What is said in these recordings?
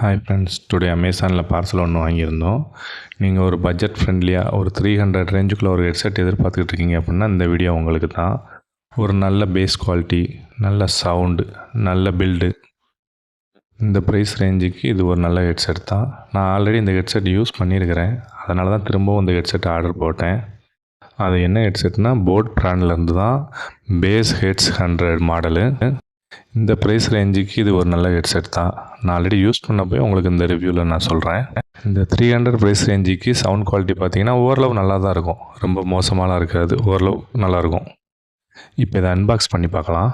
Hi friends, today அமேசானில் parcel ஒன்று வாங்கியிருந்தோம். நீங்கள் ஒரு பட்ஜெட் ஃப்ரெண்ட்லியாக ஒரு 300 ரேஞ்சுக்குள்ளே ஒரு ஹெட்செட் எதிர்பார்த்துக்கிட்டு இருக்கீங்க அப்படின்னா இந்த வீடியோ உங்களுக்கு தான். ஒரு நல்ல பேஸ் குவாலிட்டி, நல்ல சவுண்டு, நல்ல பில்டு, இந்த ப்ரைஸ் ரேஞ்சுக்கு இது ஒரு நல்ல ஹெட்செட் தான். நான் ஆல்ரெடி இந்த ஹெட்செட் யூஸ் பண்ணியிருக்கிறேன், அதனால தான் திரும்பவும் இந்த ஹெட்செட் ஆர்டர் போட்டேன். அது என்ன ஹெட்செட்னால் போட் பிராண்ட்லேருந்து தான், பேஸ் ஹெட்ஸ் 100 மாடலு. இந்த ப்ரைஸ் ரேஞ்சுக்கு இது ஒரு நல்ல ஹெட்செட் தான். நான் ஆல்ரெடி யூஸ் பண்ண போய் உங்களுக்கு இந்த ரிவ்யூவில் நான் சொல்கிறேன். இந்த 300 ப்ரைஸ் ரேஞ்சுக்கு சவுண்ட் குவாலிட்டி பார்த்தீங்கன்னா ஓரளவு நல்லா தான் இருக்கும். ரொம்ப மோசமாலாம் இருக்காது, ஓரளவு நல்லாயிருக்கும். இப்போ இதை அன்பாக்ஸ் பண்ணி பார்க்கலாம்.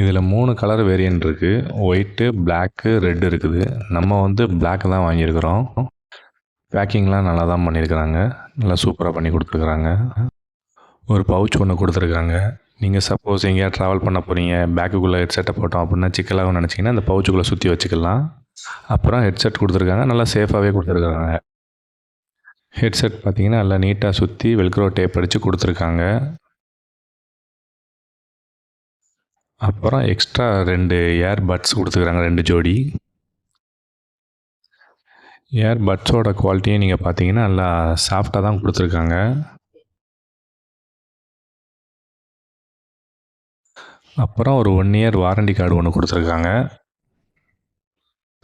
இதில் 3 கலர் வேரியன்ட் இருக்குது. ஒயிட்டு, பிளாக்கு, ரெட்டு இருக்குது. நம்ம பிளாக் தான் வாங்கியிருக்கிறோம். பேக்கிங்லாம் நல்லா தான் பண்ணியிருக்கிறாங்க, நல்லா சூப்பராக பண்ணி கொடுத்துருக்குறாங்க. ஒரு பவுச் ஒன்று கொடுத்துருக்காங்க. நீங்கள் சப்போஸ் எங்கேயா ட்ராவல் பண்ண போகிறீங்க, பேக்குக்குள்ளே ஹெட்செட்டை போட்டோம் அப்படின்னா சிக்கலாகவும் நினச்சிங்கன்னா அந்த பவுச்சுக்குள்ளே சுற்றி வச்சுக்கலாம். அப்புறம் ஹெட்செட் கொடுத்துருக்காங்க, நல்லா சேஃபாகவே கொடுத்துருக்காங்க. ஹெட்செட் பார்த்திங்கன்னா நல்லா நீட்டாக சுற்றி வெல்க்ரோ டேப் அடித்து கொடுத்துருக்காங்க. அப்புறம் எக்ஸ்ட்ரா 2 ஏர்பட்ஸ் கொடுத்துருக்காங்க, 2 ஜோடி. ஏர்பட்ஸோட குவாலிட்டியும் நீங்கள் பார்த்தீங்கன்னா நல்லா சாஃப்டாக தான் கொடுத்துருக்காங்க. அப்புறம் ஒரு 1 இயர் வாரண்டி கார்டு ஒன்று கொடுத்துருக்காங்க.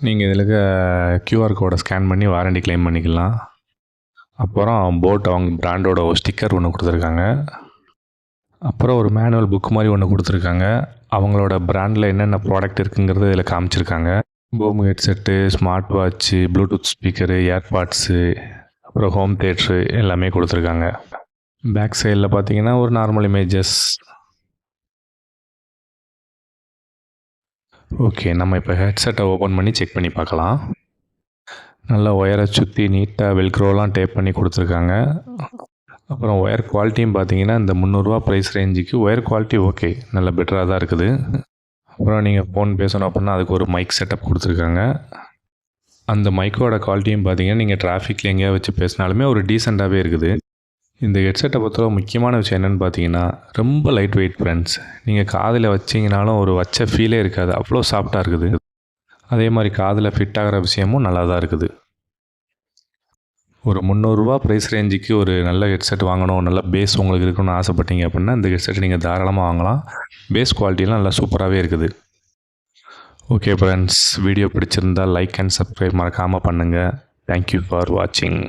நீங்கள் இதில் QR கோடை ஸ்கேன் பண்ணி வாரண்டி கிளைம் பண்ணிக்கலாம். அப்புறம் போட் அவங்க பிராண்டோட ஒரு ஸ்டிக்கர் ஒன்று கொடுத்துருக்காங்க. அப்புறம் ஒரு மேனுவல் புக் மாதிரி ஒன்று கொடுத்துருக்காங்க. அவங்களோட பிராண்டில் என்னென்ன ப்ராடக்ட் இருக்குங்கிறது இதில் காமிச்சிருக்காங்க. போம் headset, smart watch, Bluetooth speaker, AirPods, அப்புறம் ஹோம் தேட்ரு எல்லாமே கொடுத்துருக்காங்க. பேக் சைடில் பார்த்தீங்கன்னா ஒரு நார்மல் இமேஜஸ். ஓகே, நம்ம இப்போ ஹெட்செட்டை ஓப்பன் பண்ணி செக் பண்ணி பார்க்கலாம். நல்லா ஒயரை சுற்றி நீட்டாக வெல்க்ரோலாம் டேப் பண்ணி கொடுத்துருக்காங்க. அப்புறம் ஒயர் குவாலிட்டியும் பார்த்தீங்கன்னா இந்த 300 ப்ரைஸ் ரேஞ்சுக்கு ஒயர் குவாலிட்டி ஓகே, நல்ல பெட்டராக தான் இருக்குது. அப்புறம் நீங்கள் ஃபோன் பேசணும் அப்படின்னா அதுக்கு ஒரு மைக் செட்டப் கொடுத்துருக்காங்க. அந்த மைக்கோட குவாலிட்டியும் பார்த்தீங்கன்னா நீங்கள் டிராஃபிக்கில் எங்கேயா வச்சு பேசினாலுமே ஒரு டீசெண்டாகவே இருக்குது. இந்த ஹெட்செட்டை பொறுத்தவரை முக்கியமான விஷயம் என்னென்னு பார்த்தீங்கன்னா ரொம்ப லைட் வெயிட் ஃப்ரெண்ட்ஸ். நீங்கள் காதில் வச்சிங்கனாலும் ஒரு வச்ச ஃபீலே இருக்காது, அவ்வளோ சாஃப்டாக இருக்குது. அதே மாதிரி காதில் ஃபிட் ஆகிற விஷயமும் நல்லா தான் இருக்குது. ஒரு 300 ப்ரைஸ் ரேஞ்சுக்கு ஒரு நல்ல ஹெட்செட் வாங்கணும், நல்ல பேஸ் உங்களுக்கு இருக்கணும்னு ஆசைப்பட்டீங்க அப்படின்னா இந்த ஹெட்செட் நீங்கள் தாராளமாக வாங்கலாம். பேஸ் குவாலிட்டிலாம் நல்லா சூப்பராகவே இருக்குது. ஓகே ஃப்ரெண்ட்ஸ், வீடியோ பிடிச்சிருந்தால் லைக் அண்ட் சப்ஸ்கிரைப் மறக்காமல் பண்ணுங்கள். தேங்க்யூ ஃபார் வாட்சிங்.